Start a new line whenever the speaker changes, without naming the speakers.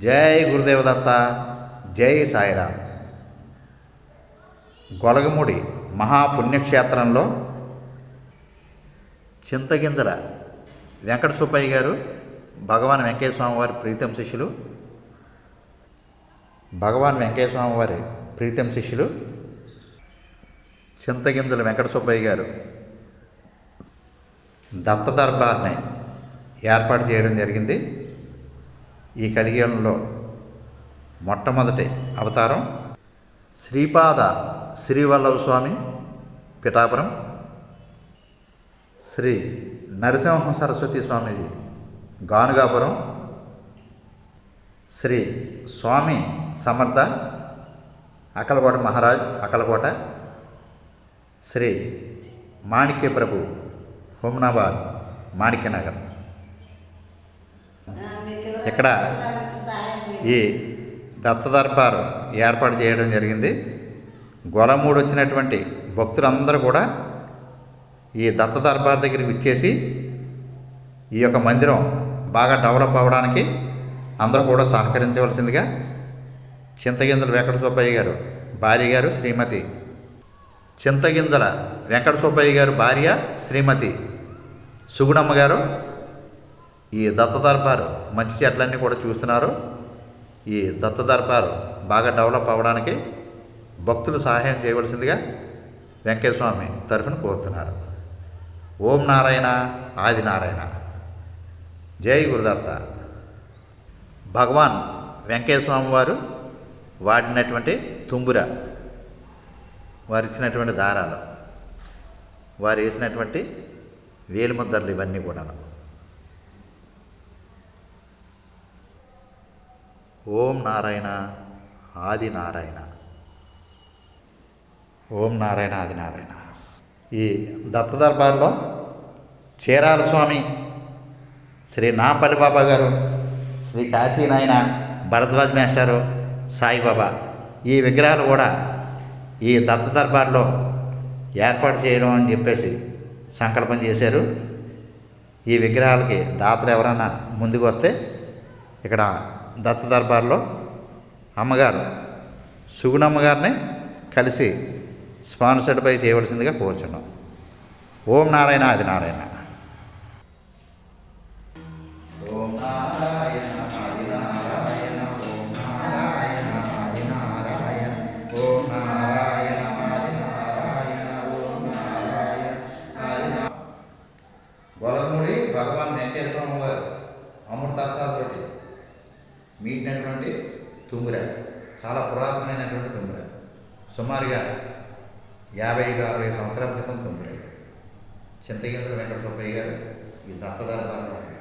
జై గురుదేవదత్త. జై సాయిరామ్. గొలగముడి మహాపుణ్యక్షేత్రంలో చింతగింజల వెంకట సుబ్బయ్య గారు భగవాన్ వెంకయ్య స్వామి వారి ప్రీతం శిష్యులు. భగవాన్ వెంకయ్య స్వామి వారి ప్రీతం శిష్యులు చింతగింజల వెంకట సుబ్బయ్య గారు దత్త దర్బార్ని ఏర్పాటు చేయడం జరిగింది. ఈ కలియుగంలో మొట్టమొదటి అవతారం శ్రీపాద శ్రీవల్లభ స్వామి పిఠాపురం, శ్రీ నరసింహ సరస్వతి స్వామీజీ గానుగాపురం, శ్రీ స్వామి సమర్థ అక్కలకోట మహారాజ్ అక్కలకోట, శ్రీ మాణిక్య ప్రభు హుమ్నాబాద్ మాణిక్యనగర్. ఇక్కడ ఈ దత్త దర్బారు ఏర్పాటు చేయడం జరిగింది. గొలమూడు వచ్చినటువంటి భక్తులందరూ కూడా ఈ దత్త దర్బార్ దగ్గరికి వచ్చేసి ఈ యొక్క మందిరం బాగా డెవలప్ అవ్వడానికి అందరూ కూడా సహకరించవలసిందిగా చింతగింజల వెంకట సుబ్బయ్య గారు భార్య గారు శ్రీమతి చింతగింజల వెంకట సుబ్బయ్య గారు భార్య శ్రీమతి సుగుణమ్మ గారు ఈ దత్త దర్బారు మంచి చెట్లన్నీ కూడా చూస్తున్నారు. ఈ దత్త దర్బారు బాగా డెవలప్ అవ్వడానికి భక్తులు సహాయం చేయవలసిందిగా వెంకయ్య స్వామి తరఫున కోరుతున్నారు. ఓం నారాయణ ఆది నారాయణ. జై గురుదత్త. భగవాన్ వెంకయ్య స్వామి వారు వాడినటువంటి తుంబుర, వారు ఇచ్చినటువంటి దారాలు, వారు వేసినటువంటి వేలిముద్రలు ఇవన్నీ కూడా. ఓం నారాయణ ఆది నారాయణ. ఓం నారాయణ ఆది నారాయణ. ఈ దత్త దర్బార్లో చీరాల స్వామి, శ్రీ నాంపల్లి బాబా గారు, శ్రీ కాశీనాయన, భరద్వాజ్ మాస్టారు, సాయిబాబా ఈ విగ్రహాలు కూడా ఈ దత్త దర్బార్లో ఏర్పాటు చేయడం అని చెప్పేసి సంకల్పం చేశారు. ఈ విగ్రహాలకి దాతలు ఎవరైనా ముందుకు వస్తే ఇక్కడ దత్త దర్బార్లో అమ్మగారు సుగుణమ్మ గారిని కలిసి స్పాన్సర్డ్పై చేయవలసిందిగా కోరుచున్నాం. ఓం నారాయణ ఆది నారాయణ. ఓం నారాయణ ఆది నారాయణ. ఓం నారాయణ ఆది నారాయణ. ఓం నారాయణ ఆది నారాయణ. ఓం నారాయణ ఆది నారాయణ. గొలగముడి భగవాన్ వెంకయ్య స్వామి వారు అమృతాస్తాలతోటి మీటినటువంటి తుంబుర, చాలా పురాతనమైనటువంటి తుంబుర, సుమారుగా 55-60 సంవత్సరాల క్రితం తుంబుర. చింతగింజల వెంకట సుబ్బయ్య గారు ఈ దత్త దర్బార్లో ఉంది.